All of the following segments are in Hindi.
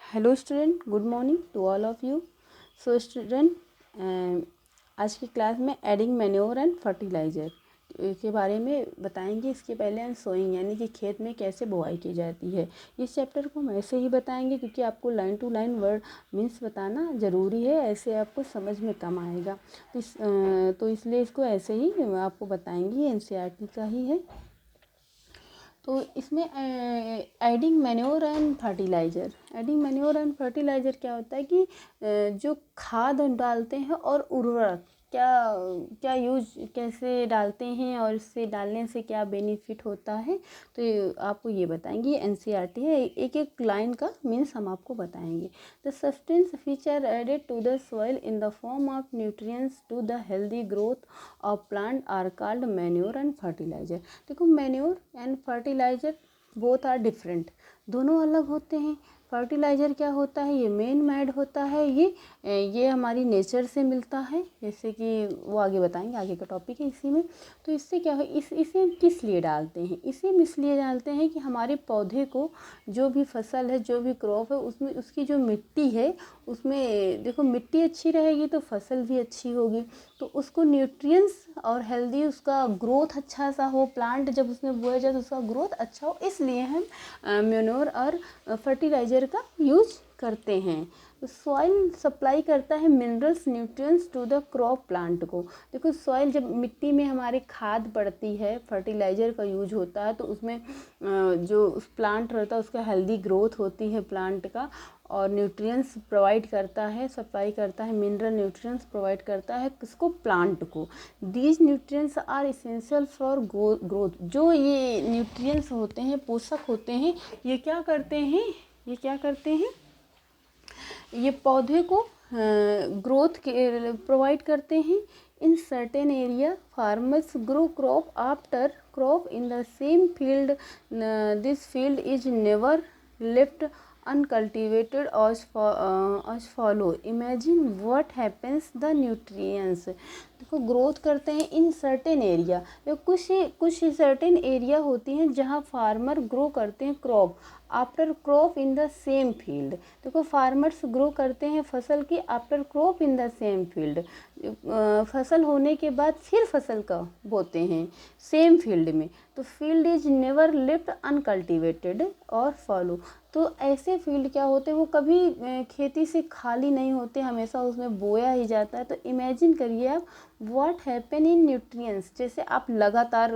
Hello student, good morning to all of you. So student, आज की क्लास में एडिंग मैन्योर एंड फर्टिलाइज़र के बारे में बताएंगे। इसके पहले हम सोइंग यानी कि खेत में कैसे बुआई की जाती है, इस चैप्टर को हम ऐसे ही बताएंगे क्योंकि आपको line to line word means बताना ज़रूरी है, ऐसे आपको समझ में कम आएगा। तो इसलिए इसको ऐसे ही आपको बताएंगे, एनसीईआरटी का ही है। तो इसमें एडिंग मैन्योर एंड फर्टिलाइज़र क्या होता है कि जो खाद डालते हैं और उर्वरक क्या क्या यूज कैसे डालते हैं और इससे डालने से क्या बेनिफिट होता है, तो आपको ये बताएंगे। एनसीईआरटी है, एक एक लाइन का मीन्स हम आपको बताएंगे। The substance feature added to the soil in the form of nutrients to the healthy growth of plant are called manure and fertiliser. देखो, manure and fertiliser both are different, दोनों अलग होते हैं। फर्टिलाइज़र क्या होता है, ये मेन मेड होता है, ये हमारी नेचर से मिलता है, जैसे कि वो आगे बताएंगे, आगे का टॉपिक है इसी में। तो इससे क्या है, इसे किस लिए डालते हैं, इसे हम इसलिए डालते हैं कि हमारे पौधे को जो भी फसल है, जो भी क्रॉप है, उसमें उसकी जो मिट्टी है उसमें देखो, मिट्टी अच्छी रहेगी तो फसल भी अच्छी होगी, तो उसको न्यूट्रिएंट्स और हेल्दी उसका ग्रोथ अच्छा सा हो, प्लांट जब उसमें बोया जाए तो उसका ग्रोथ अच्छा हो, इसलिए हम मैन्योर और फर्टिलाइज़र का यूज करते हैं। सॉइल सप्लाई करता है minerals nutrients to the crop plant को। देखो, सॉइल जब मिट्टी में हमारे खाद पड़ती है, फर्टिलाइज़र का यूज होता है, तो उसमें जो उस प्लांट रहता है उसका हेल्दी ग्रोथ होती है प्लांट का, और न्यूट्रिएंट्स प्रोवाइड करता है, सप्लाई करता है, मिनरल न्यूट्रिएंट्स प्रोवाइड करता है किसको, प्लांट को। These nutrients are essential for growth. जो ये न्यूट्रिएंट्स होते हैं, पोषक होते हैं, ये क्या करते हैं, ये पौधे को ग्रोथ के प्रोवाइड करते हैं। In certain area farmers grow crop after crop in the same field. This field is never left uncultivated as follow. Imagine what happens the nutrients. देखो, ग्रोथ करते हैं इन सर्टेन एरिया, कुछ सर्टेन एरिया होती हैं जहाँ फार्मर ग्रो करते हैं crop after crop in the same field. देखो, फार्मर्स ग्रो करते हैं फसल की after crop in the same field, फसल होने के बाद फिर फसल का बोते हैं सेम फील्ड में। तो field is never left uncultivated और फॉलो। तो ऐसे फील्ड क्या होते हैं, वो कभी खेती से खाली नहीं होते, हमेशा उसमें बोया ही जाता है। तो इमेजिन करिए आप, व्हाट हैपन इन न्यूट्रिएंट्स, जैसे आप लगातार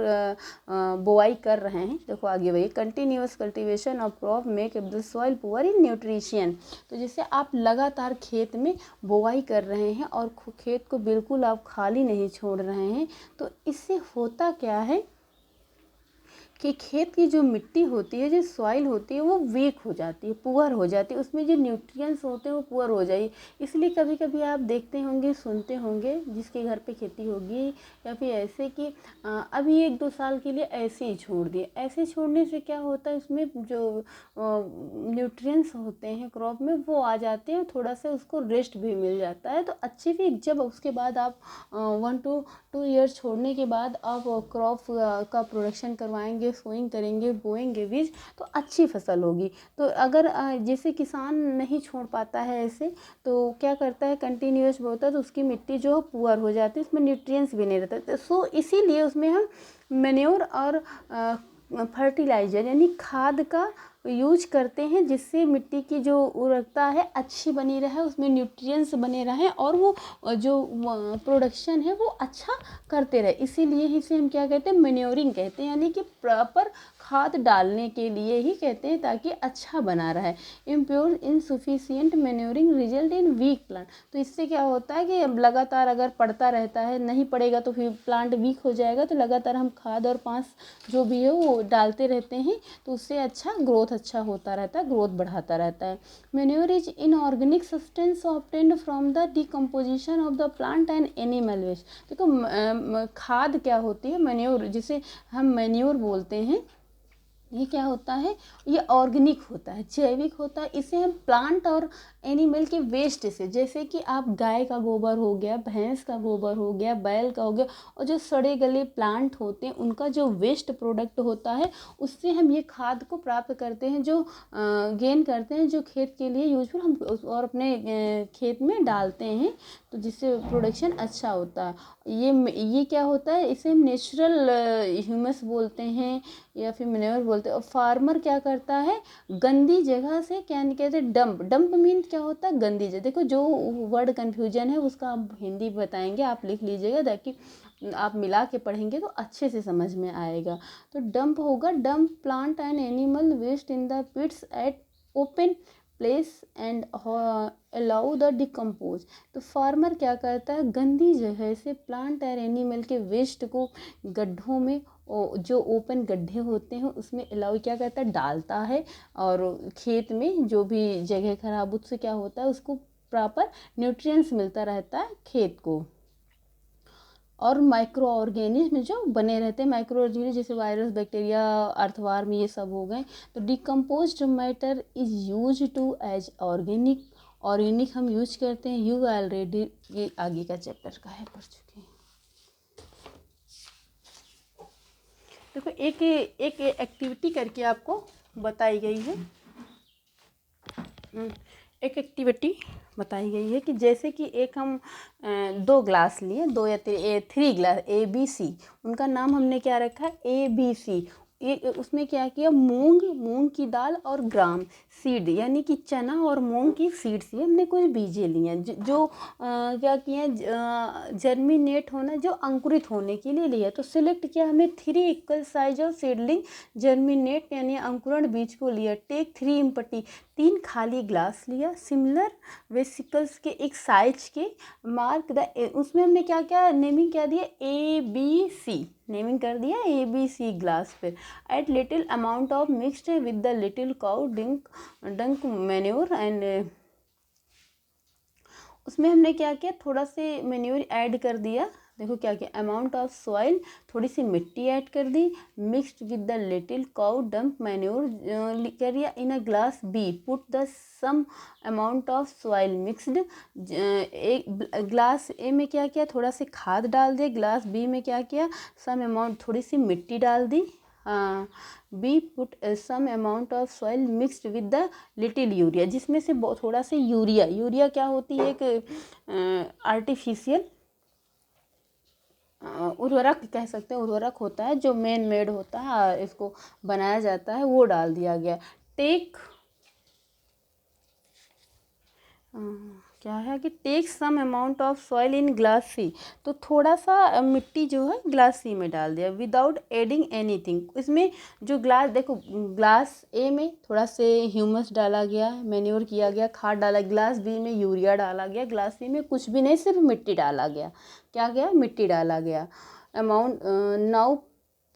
बोआई कर रहे हैं। देखो आगे वही, continuous cultivation of crop make the soil poor in nutrition. तो जैसे आप लगातार खेत में बोआई कर रहे हैं और खेत को बिल्कुल आप खाली नहीं छोड़ रहे हैं, तो इससे होता क्या है कि खेत की जो मिट्टी होती है, जो सॉइल होती है, वो वीक हो जाती है, पुअर हो जाती है, उसमें जो न्यूट्रिएंट्स होते हैं वो पुअर हो जाए। इसलिए कभी कभी आप देखते होंगे, सुनते होंगे, जिसके घर पे खेती होगी या फिर ऐसे कि अभी 1-2 साल के लिए ऐसे ही छोड़ दिए। ऐसे छोड़ने से क्या होता है, उसमें जो न्यूट्रिएंट्स होते हैं क्रॉप में वो आ जाते हैं, थोड़ा सा उसको रेस्ट भी मिल जाता है। तो अच्छी भी, जब उसके बाद आप 1 to 2 ईयर्स छोड़ने के बाद आप क्रॉप का प्रोडक्शन करवाएंगे, सोइंग करेंगे, बोएंगे बीज, तो अच्छी फसल होगी। तो अगर जैसे किसान नहीं छोड़ पाता है ऐसे, तो क्या करता है, कंटिन्यूअस बोता है, तो उसकी मिट्टी जो पुअर हो जाती है, उसमें न्यूट्रिएंट्स भी नहीं रहते। सो इसीलिए उसमें हम मैन्योर और फर्टिलाइज़र यानी खाद का यूज करते हैं, जिससे मिट्टी की जो उर्वरकता है अच्छी बनी रहे, उसमें न्यूट्रिएंट्स बने रहें और वो जो प्रोडक्शन है वो अच्छा करते रहे। इसीलिए इसे हम क्या कहते हैं, मैन्योरिंग कहते हैं, यानी कि प्रॉपर खाद डालने के लिए ही कहते हैं, ताकि अच्छा बना रहे। Impure insufficient manuring result in weak plant. तो इससे क्या होता है कि अब लगातार अगर पड़ता रहता है, नहीं पड़ेगा तो फिर प्लांट वीक हो जाएगा। तो लगातार हम खाद और पास जो भी है वो डालते रहते हैं, तो उससे अच्छा ग्रोथ अच्छा होता रहता है, ग्रोथ बढ़ाता रहता है। Manure is inorganic substance obtained from the decomposition of the plant and animal waste. देखो, खाद क्या होती है, मैन्योर, जिसे हम मैन्योर बोलते हैं, ये क्या होता है, ये ऑर्गेनिक होता है, जैविक होता है। इसे हम प्लांट और एनिमल के वेस्ट से, जैसे कि आप गाय का गोबर हो गया, भैंस का गोबर हो गया, बैल का हो गया, और जो सड़े गले प्लांट होते हैं उनका जो वेस्ट प्रोडक्ट होता है, उससे हम ये खाद को प्राप्त करते हैं, जो गेन करते हैं, जो खेत के लिए यूजफुल हम और अपने खेत में डालते हैं, तो जिससे प्रोडक्शन अच्छा होता है। ये क्या होता है, इसे हम नेचुरल ह्यूमस बोलते हैं या फिर मैन्योर बोलते हैं। और फार्मर क्या करता है, गंदी जगह से, क्या कहते हैं, डंप मीन क्या होता है, गंदी जगह। देखो जो वर्ड कन्फ्यूजन है उसका आप हिंदी बताएंगे, आप लिख लीजिएगा ताकि आप मिला के पढ़ेंगे तो अच्छे से समझ में आएगा। तो डंप होगा, dump plant and animal waste in the pits at open place and allow the decompose. तो फार्मर क्या करता है, गंदी जगह से प्लांट और एनिमल के वेस्ट को गड्ढों में, जो ओपन गड्ढे होते हैं उसमें अलाउ क्या करता है, डालता है। और खेत में जो भी जगह खराब, उससे क्या होता है, उसको प्रॉपर न्यूट्रिएंट्स मिलता रहता है खेत को। और माइक्रो ऑर्गेनिज्म जो बने रहते हैं, माइक्रो ऑर्गेनिज्म जैसे वायरस, बैक्टीरिया, अर्थवार्म, ये सब हो गए। तो decomposed matter is use to as organic, organic हम यूज करते हैं। यू ऑलरेडी, ये आगे का चैप्टर का है, पढ़ चुके हैं। देखो एक एक एक्टिविटी करके आपको बताई गई है, एक एक्टिविटी बताई गई है कि जैसे कि एक हम 2 ग्लास लिए, 2 या 3 ग्लास ABC, उनका नाम हमने क्या रखा है, ABC। उसमें क्या किया, मूंग की दाल और ग्राम सीड, यानी कि चना और मूंग की सीड से हमने कुछ बीजे लिए जो क्या किए, जर्मिनेट होना, जो अंकुरित होने के लिए लिया। तो सिलेक्ट किया हमें 3 equal size of seedling germinate यानी अंकुरण बीज को लिया। टेक 3 एम्प्टी, 3 खाली ग्लास लिया, सिमिलर वेसिकल्स के एक साइज के, मार्क द, उसमें हमने क्या क्या नेमिंग क्या दिया, ABC नेमिंग कर दिया, ABC ग्लास। फिर at little amount of mixed with the little cow dung manure and, उसमें हमने क्या किया, थोड़ा से मैन्योर ऐड कर दिया। देखो क्या किया, अमाउंट ऑफ सॉइल, थोड़ी सी मिट्टी ऐड कर दी, mixed with the little cow dung manure कर दिया in a glass B। Put the some amount of soil mixed, एक ग्लास A में क्या किया, थोड़ा सी खाद डाल दिया, ग्लास B में क्या किया, सम अमाउंट, थोड़ी सी मिट्टी डाल दी। B put some amount of soil mixed with the little urea, जिसमें से थोड़ा सा यूरिया क्या होती है, एक आर्टिफिशियल उर्वरक कह सकते हैं, उर्वरक होता है जो मैन मेड होता है, इसको बनाया जाता है, वो डाल दिया गया। टेक क्या है कि take some amount of soil in glass C, तो थोड़ा सा मिट्टी जो है ग्लास C में डाल दिया, विदाउट एडिंग एनीथिंग। इसमें जो ग्लास, देखो ग्लास A में थोड़ा से ह्यूमस डाला गया, मैन्योर किया गया, खाद डाला, ग्लास B में यूरिया डाला गया, ग्लास C में कुछ भी नहीं, सिर्फ मिट्टी डाला गया। क्या गया, मिट्टी डाला गया। Amount, now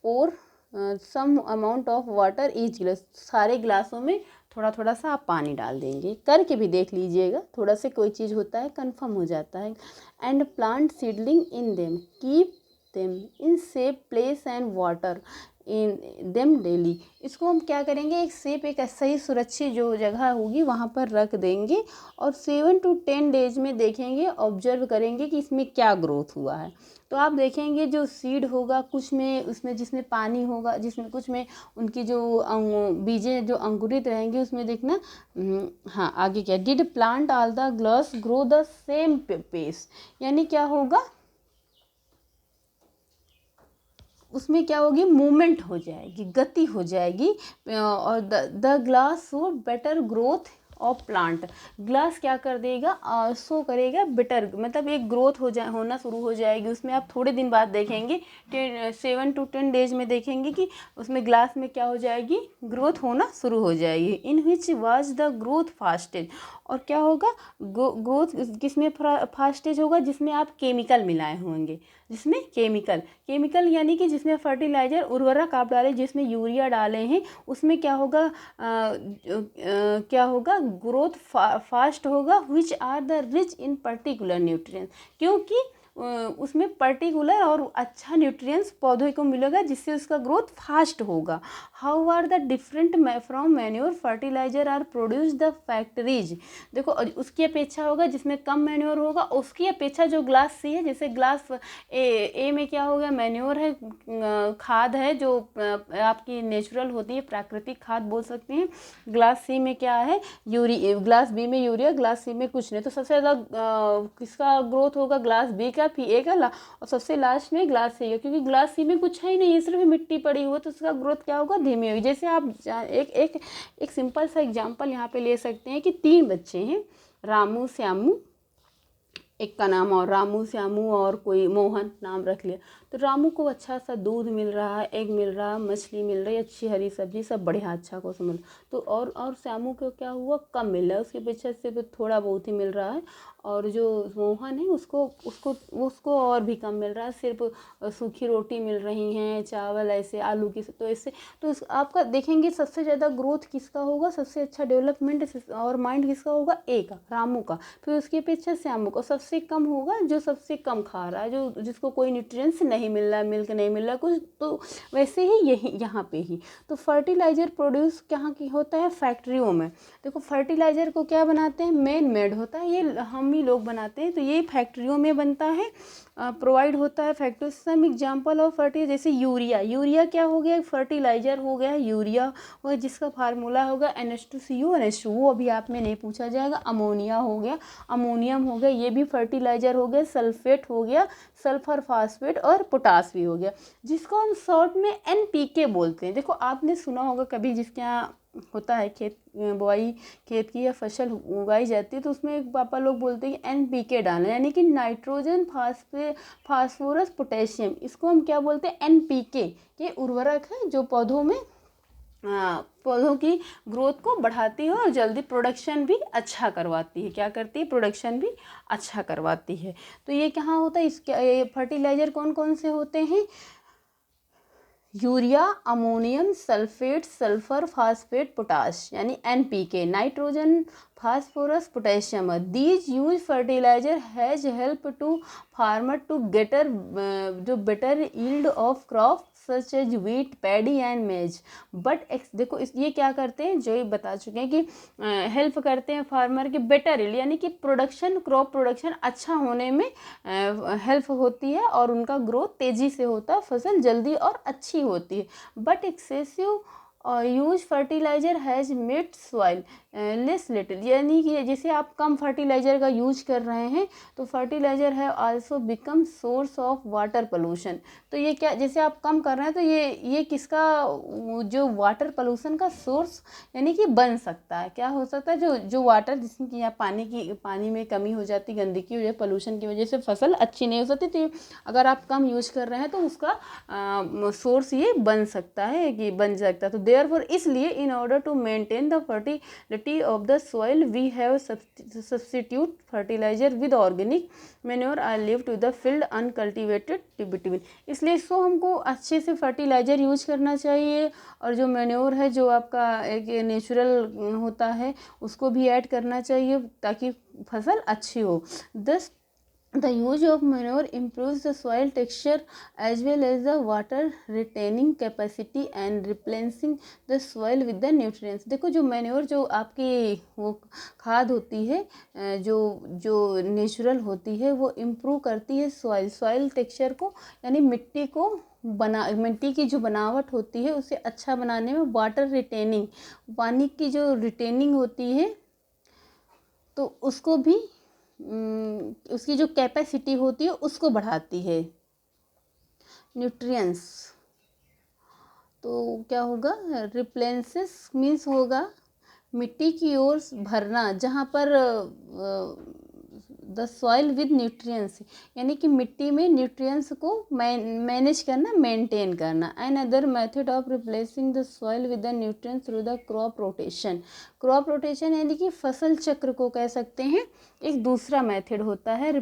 pour some amount of water each glass, सारे ग्लासों में थोड़ा थोड़ा सा आप पानी डाल देंगे, करके भी देख लीजिएगा, थोड़ा से कोई चीज़ होता है कंफर्म हो जाता है। And plant seedling in them, keep them in safe place and water in them daily. इसको हम क्या करेंगे, एक सेफ, एक सही सुरक्षित जो जगह होगी वहाँ पर रख देंगे, और 7 to 10 डेज में देखेंगे, ऑब्जर्व करेंगे कि इसमें क्या ग्रोथ हुआ है। तो आप देखेंगे जो सीड होगा, कुछ में उसमें जिसमें पानी होगा, जिसमें कुछ में उनकी जो बीजें जो अंकुरित रहेंगे, उसमें देखना। हाँ आगे क्या, did plant all the glass grow the same pace, यानी क्या होगा, उसमें क्या होगी, मूवमेंट हो जाएगी, गति हो जाएगी, और the glass show better growth of plant, glass क्या कर देगा, शो करेगा बेटर, मतलब एक ग्रोथ होना शुरू हो जाएगी उसमें। आप थोड़े दिन बाद देखेंगे, 7 to 10 डेज में देखेंगे कि उसमें ग्लास में क्या हो जाएगी, ग्रोथ होना शुरू हो जाएगी। इन विच वाज द ग्रोथ फास्टेज, और क्या होगा, ग्रोथ किसमें फास्टेज होगा, जिसमें आप केमिकल मिलाए होंगे, जिसमें केमिकल यानी कि जिसमें फर्टिलाइजर उर्वरक आप डालें, जिसमें यूरिया डाले हैं, उसमें क्या होगा, क्या होगा, ग्रोथ फास्ट होगा। Which are the rich in particular nutrients, क्योंकि उसमें पर्टिकुलर और अच्छा न्यूट्रिएंट्स पौधे को मिलेगा, जिससे उसका ग्रोथ फास्ट होगा। How are the different from manure fertilizer are produce the factories. देखो उसकी अपेक्षा होगा जिसमें कम मैन्योर होगा, उसकी अपेक्षा जो ग्लास सी है, जैसे ग्लास ए में क्या हो गया, मैन्योर है, खाद है जो आपकी नेचुरल होती है, प्राकृतिक खाद बोल सकते हैं। ग्लास सी में क्या है, ग्लास बी में यूरिया, ग्लास सी में कुछ नहीं। तो सबसे ज़्यादा किसका ग्रोथ होगा, ग्लास बी का, फिर ए का और सबसे लास्ट में ग्लास सी है, क्योंकि ग्लास सी में कुछ है ही नहीं, ये सिर्फ मिट्टी पड़ी हुई है, तो उसका ग्रोथ क्या होगा, धीमी होगी। जैसे आप एक सिंपल सा एग्जांपल यहाँ पे ले सकते हैं कि 3 बच्चे हैं, रामू श्यामू, एक का नाम और रामू श्यामू और कोई मोहन नाम रख लिया। तो रामू को अच्छा सा दूध मिल रहा है, एग मिल रहा है, मछली मिल रही है, अच्छी हरी सब्जी, सब बढ़िया अच्छा को समझ। तो और श्यामू को क्या हुआ, कम मिल रहा है, उसके पीछे सिर्फ थोड़ा बहुत ही मिल रहा है। और जो मोहन है उसको और भी कम मिल रहा है, सिर्फ सूखी रोटी मिल रही हैं, चावल ऐसे आलू की। तो ऐसे तो आपका देखेंगे सबसे ज़्यादा ग्रोथ किसका होगा, सबसे अच्छा डेवलपमेंट और माइंड किसका होगा, ए का, रामू का। फिर उसके पीछे श्यामू का। सबसे कम होगा जो सबसे कम खा रहा है, जो जिसको कोई न्यूट्रिएंट्स नहीं मिल रहा है, मिल्क नहीं मिल रहा कुछ। तो वैसे ही यही यहाँ पे ही तो फर्टिलाइज़र प्रोड्यूस कहाँ की होता है, फैक्ट्रियों में। देखो फर्टिलाइज़र को क्या बनाते हैं, मैन मेड होता है, ये हम ही लोग बनाते हैं, तो ये फैक्ट्रियों में बनता है, प्रोवाइड होता है factory. Some example of fertilizer, जैसे यूरिया क्या हो गया, फर्टिलाइजर हो गया यूरिया, वो जिसका फार्मूला होगा NH2Cu NH2, वो अभी आप में नहीं पूछा जाएगा। अमोनिया हो गया, अमोनियम हो गया, ये भी फर्टिलाइजर हो गया। सल्फेट हो गया, सल्फर फास्फेट, और पोटास भी हो गया, जिसको हम शॉर्ट में NPK बोलते हैं। देखो आपने सुना होगा कभी, जिसके यहाँ होता है खेत बुआई, खेत की या फसल उगाई जाती है, तो उसमें एक पापा लोग बोलते हैं कि NPK डालना, यानी कि नाइट्रोजन फास्फोरस पोटेशियम। इसको हम क्या बोलते हैं, NPK। ये उर्वरक है जो पौधों की ग्रोथ को बढ़ाती है और जल्दी प्रोडक्शन भी अच्छा करवाती है। क्या करती है, प्रोडक्शन भी अच्छा करवाती है। तो ये कहाँ होता है, इसके फर्टिलाइजर कौन कौन से होते हैं, urea, ammonium, sulphate, sulphur phosphate, potash, यानी NPK, nitrogen phosphorus potassium. These use fertiliser has help to farmer to get a जो better yield of crop such as wheat, paddy and maize. But देखो ये क्या करते हैं, जो ये बता चुके हैं कि हेल्प करते हैं फार्मर की बेटर यील्ड, यानी कि प्रोडक्शन, क्रॉप प्रोडक्शन अच्छा होने में हेल्प होती है, और उनका ग्रोथ तेज़ी से होता है, फसल जल्दी और अच्छी होती है। But excessive use fertilizer has made soil less little, यानी कि जैसे आप कम फर्टिलाइजर का यूज कर रहे हैं, तो फर्टिलाइजर है also become source of water pollution. तो ये क्या, जैसे आप कम कर रहे हैं, तो ये किसका, जो वाटर पोल्यूशन का सोर्स यानी कि बन सकता है। क्या हो सकता है, जो वाटर, जिसमें कि पानी में कमी हो जाती, गंदगी हो जाती, पोल्यूशन की वजह से फसल अच्छी नहीं हो सकती, तो अगर आप कम यूज कर रहे हैं तो उसका सोर्स ये बन सकता है, कि बन सकता है। तो देयरफॉर इसलिए in order to maintain the fertility of the soil we have substitute fertilizer with organic manure or live to the field uncultivated between. इसलिए इसको हमको अच्छे से फर्टिलाइजर यूज करना चाहिए, और जो मैन्योर है, जो आपका एक नेचुरल होता है, उसको भी ऐड करना चाहिए, ताकि फसल अच्छी हो। The use of manure improves the soil texture as well as the water retaining capacity and replenishing the soil with the nutrients। देखो जो मैन्योर, जो आपकी वो खाद होती है, जो नेचुरल होती है, वो इम्प्रूव करती है सॉइल टेक्सचर को, यानी मिट्टी की जो बनावट होती है उसे अच्छा बनाने में। वाटर रिटेनिंग, पानी की जो रिटेनिंग होती है, तो उसको भी उसकी जो कैपेसिटी होती है उसको बढ़ाती है। न्यूट्रिएंट्स, तो क्या होगा, रिप्लेसेस मीन्स होगा मिट्टी की ओर भरना, जहाँ पर द सॉइल विद न्यूट्रिएंट्स, यानी कि मिट्टी में न्यूट्रिएंट्स को मैनेज करना, मेंटेन करना। And other method of replacing the soil with the nutrients through the crop rotation. Crop rotation यानी कि फसल चक्र को कह सकते हैं। एक दूसरा मेथड होता है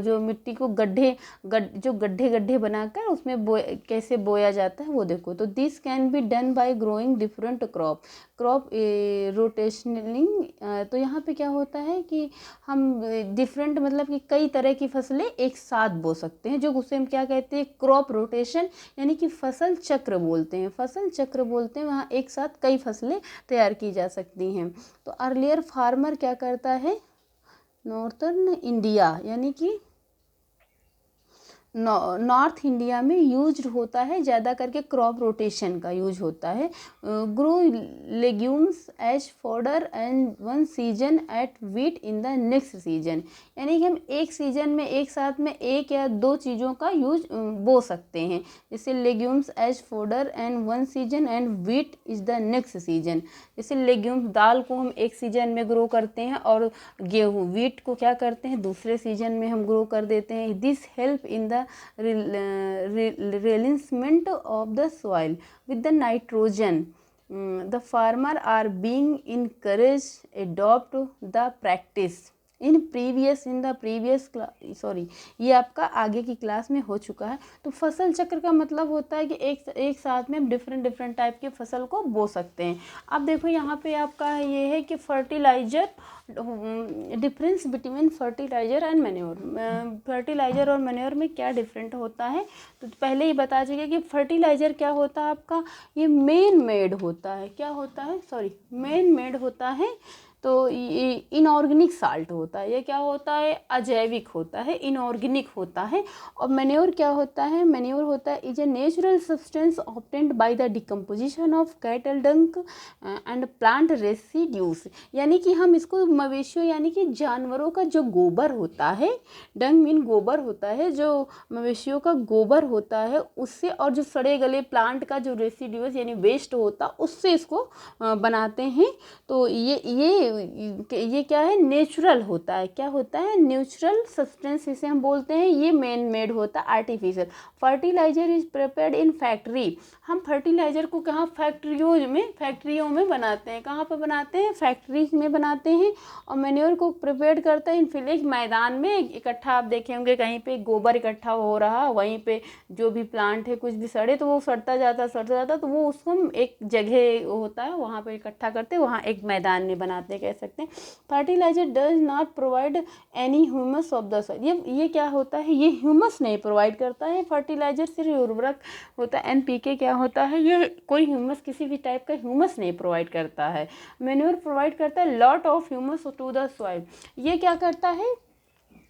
जो मिट्टी को गड्ढे बनाकर उसमें कैसे बोया जाता है, वो देखो। तो this can be done by growing different crop rotationally. तो यहाँ पे क्या होता है कि हम डिफरेंट मतलब कि कई तरह की फसलें एक साथ बो सकते हैं, जो उसे हम क्या कहते हैं, क्रॉप रोटेशन यानी कि फसल चक्र बोलते हैं। फसल चक्र बोलते हैं, वहाँ एक साथ कई फसलें तैयार की जा सकती हैं। तो अर्लियर फार्मर क्या करता है, नॉर्थर्न इंडिया यानी कि नॉर्थ इंडिया में यूज होता है, ज़्यादा करके क्रॉप रोटेशन का यूज होता है। Grow legumes as fodder and one season at wheat in the next season, यानी कि हम एक सीजन में एक साथ में एक या दो चीज़ों का यूज बो सकते हैं, जैसे legumes as fodder and one season and wheat is the next season. जैसे लेग्यूम्स, दाल को हम एक सीजन में ग्रो करते हैं और गेहूँ वीट को क्या करते हैं, दूसरे सीजन में हम ग्रो कर देते हैं। This help in the replenishment of the soil with the nitrogen. The farmer are being encouraged adopt the practice in the previous sorry ये आपका आगे की क्लास में हो चुका है। तो फसल चक्र का मतलब होता है कि एक साथ में हम डिफरेंट टाइप के फसल को बो सकते हैं। अब देखो यहाँ पे आपका ये है कि fertilizer, difference between fertilizer and manure. Fertilizer और मैन्योर में क्या डिफरेंट होता है, तो पहले ही बता चुके कि फर्टिलाइजर क्या होता है आपका, ये मेन मेड होता है, क्या होता है, सॉरी मेन मेड होता है। तो ये इनऑर्गेनिक साल्ट होता है, ये क्या होता है, अजैविक होता है, इनऑर्गेनिक होता है। और मैन्योर क्या होता है, मैन्योर होता है is a natural substance obtained by the decomposition of cattle डंक एंड प्लांट रेसिड्यूज, यानी कि हम इसको मवेशियों यानी कि जानवरों का जो गोबर होता है, डंक मीन गोबर होता है, जो मवेशियों का गोबर होता है उससे, और जो सड़े गले प्लांट का जो रेसिड्यूज यानी वेस्ट होता उससे इसको बनाते हैं। तो ये क्या है, नेचुरल होता है, क्या होता है, नेचुरल सब्सटेंस इसे हम बोलते हैं। ये मेन मेड होता है, artificial. Fertilizer is prepared in factory, हम फर्टिलाइजर को कहाँ, फैक्ट्रियों में बनाते हैं, कहाँ पर बनाते हैं, फैक्ट्रीज में बनाते हैं। और मैन्योर को प्रिपेयर करता है इन विलेज, मैदान में इकट्ठा, आप देखे होंगे कहीं पे गोबर इकट्ठा हो रहा, वहीं पे जो भी प्लांट है कुछ भी सड़े तो वो सड़ता जाता, तो वो उसको एक जगह होता है वहाँ पे इकट्ठा करते, वहाँ एक मैदान में बनाते कह सकते हैं। Fertilizer does not provide any humus of the soil, ये क्या होता है, ये ह्यूमस नहीं प्रोवाइड करता है। फर्टिलाइजर सिर्फ उर्वरक होता है। एनपीके क्या होता है, ये कोई ह्यूमस, किसी भी टाइप का ह्यूमस नहीं प्रोवाइड करता है। मैन्योर प्रोवाइड करता है lot of humus to the soil, ये क्या करता है,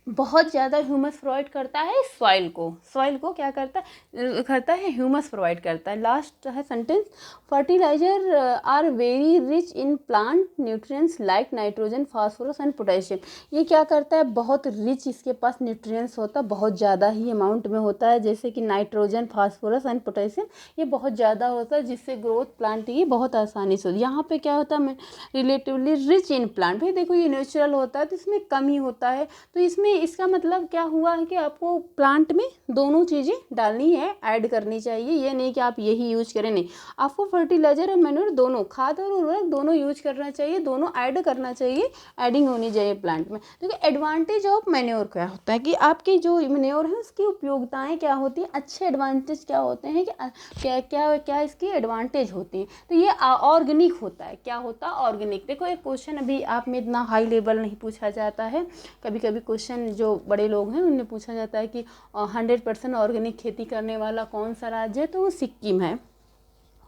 बहुत ज़्यादा ह्यूमस प्रोवाइड करता है सॉइल को क्या करता है ह्यूमस प्रोवाइड करता है। लास्ट है sentence, fertilizer are very rich in plant nutrients like nitrogen, phosphorus and potassium, ये क्या करता है, बहुत रिच इसके पास न्यूट्रिएंट्स होता है, बहुत ज़्यादा ही अमाउंट में होता है, जैसे कि नाइट्रोजन, फास्फोरस एंड पोटेशियम, ये बहुत ज़्यादा होता है, जिससे ग्रोथ प्लांट की बहुत आसानी से होती है। यहाँ पे क्या होता है, रिलेटिवली रिच इन प्लांट, भाई देखो ये नेचुरल होता है तो इसमें कम ही होता है, तो इसमें इसका मतलब क्या हुआ है कि आपको प्लांट में दोनों चीज़ें डालनी है, ऐड करनी चाहिए, ये नहीं कि आप यही यूज करें, नहीं, आपको फर्टिलाइजर और मैन्योर दोनों, खाद और उर्वरक दोनों यूज करना चाहिए, दोनों ऐड करना चाहिए, एडिंग होनी चाहिए प्लांट में। देखिए एडवांटेज ऑफ मैन्योर क्या होता है कि आपकी जो मैन्योर है उसकी उपयोगिताएं क्या होती हैं, अच्छे एडवांटेज क्या होते हैं, कि क्या इसकी एडवांटेज होती हैं। तो ये ऑर्गेनिक होता है, क्या होता है, ऑर्गेनिक। देखो एक क्वेश्चन अभी आप में इतना हाई लेवल नहीं पूछा जाता है, कभी कभी क्वेश्चन जो बड़े लोग हैं उनने पूछा जाता है कि 100% ऑर्गेनिक खेती करने वाला कौन सा राज्य है, तो वो सिक्किम है,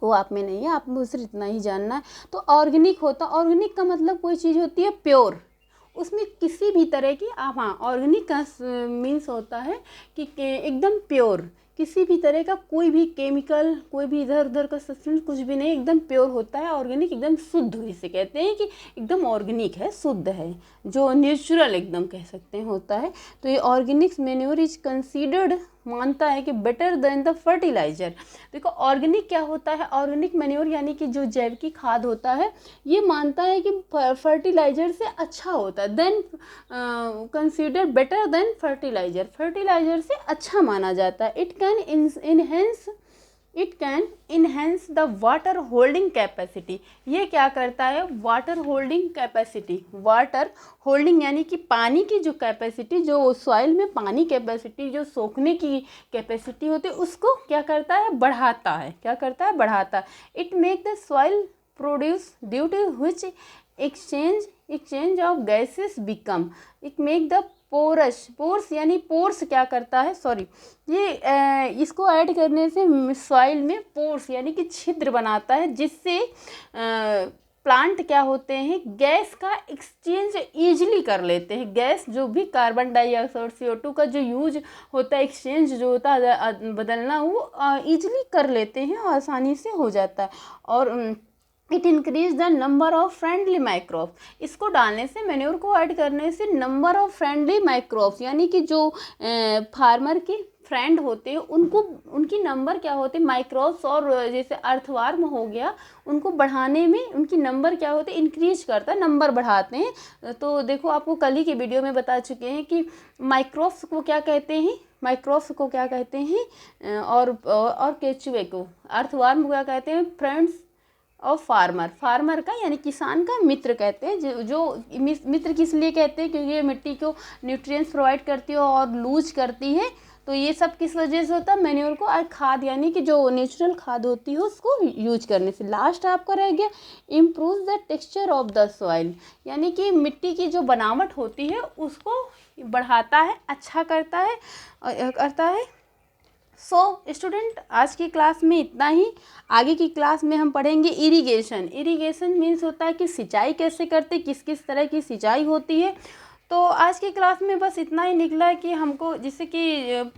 वो आप में नहीं है, आप मुझसे इतना ही जानना है। तो ऑर्गेनिक होता, ऑर्गेनिक का मतलब कोई चीज़ होती है प्योर, उसमें किसी भी तरह की, आप, हाँ ऑर्गेनिक का मीन्स होता है कि एकदम प्योर, किसी भी तरह का कोई भी केमिकल, कोई भी इधर उधर का सब्सटेंस कुछ भी नहीं, एकदम प्योर होता है। ऑर्गेनिक एकदम शुद्ध, इसे कहते हैं कि एकदम ऑर्गेनिक है, शुद्ध है, जो नेचुरल एकदम कह सकते हैं होता है। तो ये ऑर्गेनिक मैन्योर इज कंसीडर्ड, मानता है कि बेटर देन द फर्टिलाइजर। देखो ऑर्गेनिक क्या होता है, ऑर्गेनिक मैन्योर यानी कि जो जैविक खाद होता है, ये मानता है कि फर्टिलाइजर से अच्छा होता है, then consider better than fertilizer, fertilizer से अच्छा माना जाता है। It can enhance the water holding capacity, ये क्या करता है, water holding capacity, water holding यानी कि पानी की जो कैपेसिटी, जो सॉइल में पानी कैपेसिटी, जो सोखने की कैपेसिटी होती है, उसको क्या करता है, बढ़ाता है, क्या करता है, बढ़ाता है। It make the soil produce due to which exchange of gases become, it make the pores यानी पोर्स क्या करता है, सॉरी, ये इसको ऐड करने से सॉइल में पोर्स यानी कि छिद्र बनाता है, जिससे प्लांट क्या होते हैं, गैस का एक्सचेंज ईजिली कर लेते हैं। गैस जो भी कार्बन डाइऑक्साइड CO2 का जो यूज होता है, एक्सचेंज जो होता है बदलना, वो ईजिली कर लेते हैं, आसानी से हो जाता है। और it increase the number of friendly microbes. इसको डालने से, मैन्योर को ऐड करने से नंबर ऑफ फ्रेंडली माइक्रोब्स यानी कि जो फार्मर के फ्रेंड होते हैं उनको, उनकी नंबर क्या होते हैं, माइक्रोब्स, और जैसे अर्थवार्म हो गया, उनको बढ़ाने में उनकी नंबर क्या होते हैं, इंक्रीज करता है, नंबर बढ़ाते हैं। तो देखो, आपको कल ही के वीडियो में बता चुके हैं कि माइक्रोब्स को क्या कहते हैं, माइक्रोब्स को क्या कहते हैं, और केचुए को, अर्थवार्म को क्या कहते हैं, फ्रेंड्स और फार्मर का यानी किसान का मित्र कहते हैं। जो मित्र किस लिए कहते हैं, क्योंकि ये मिट्टी को न्यूट्रिएंट्स प्रोवाइड करती है और लूज करती है। तो ये सब किस वजह से होता है, मैन्योर को, और खाद यानी कि जो नेचुरल खाद होती है उसको यूज करने से। लास्ट आपका रह गया improve the texture of the soil, यानी कि मिट्टी की जो बनावट होती है उसको बढ़ाता है, अच्छा करता है। स्टूडेंट, आज की क्लास में इतना ही। आगे की क्लास में हम पढ़ेंगे इरिगेशन। इरिगेशन मीन्स होता है कि सिंचाई कैसे करते, किस किस तरह की सिंचाई होती है। तो आज की क्लास में बस इतना ही निकला है कि हमको, जिससे कि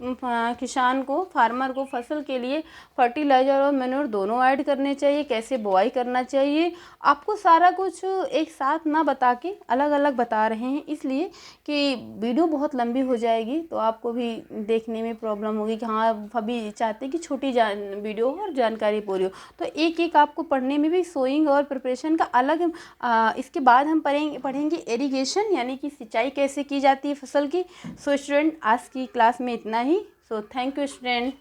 किसान को, फार्मर को फसल के लिए फर्टिलाइज़र और मैन्योर दोनों ऐड करने चाहिए, कैसे बुआई करना चाहिए। आपको सारा कुछ एक साथ ना बता के अलग अलग बता रहे हैं, इसलिए कि वीडियो बहुत लंबी हो जाएगी, तो आपको भी देखने में प्रॉब्लम होगी कि हाँ, अभी चाहते हैं कि छोटी वीडियो हो और जानकारी पूरी हो। तो एक एक आपको पढ़ने में भी सोइंग और प्रिपरेशन का अलग। इसके बाद हम पढ़ेंगे इरिगेशन यानी कि सिंचाई कैसे की जाती है फसल की। सो स्टूडेंट, आज की क्लास में इतना ही। So thank you student.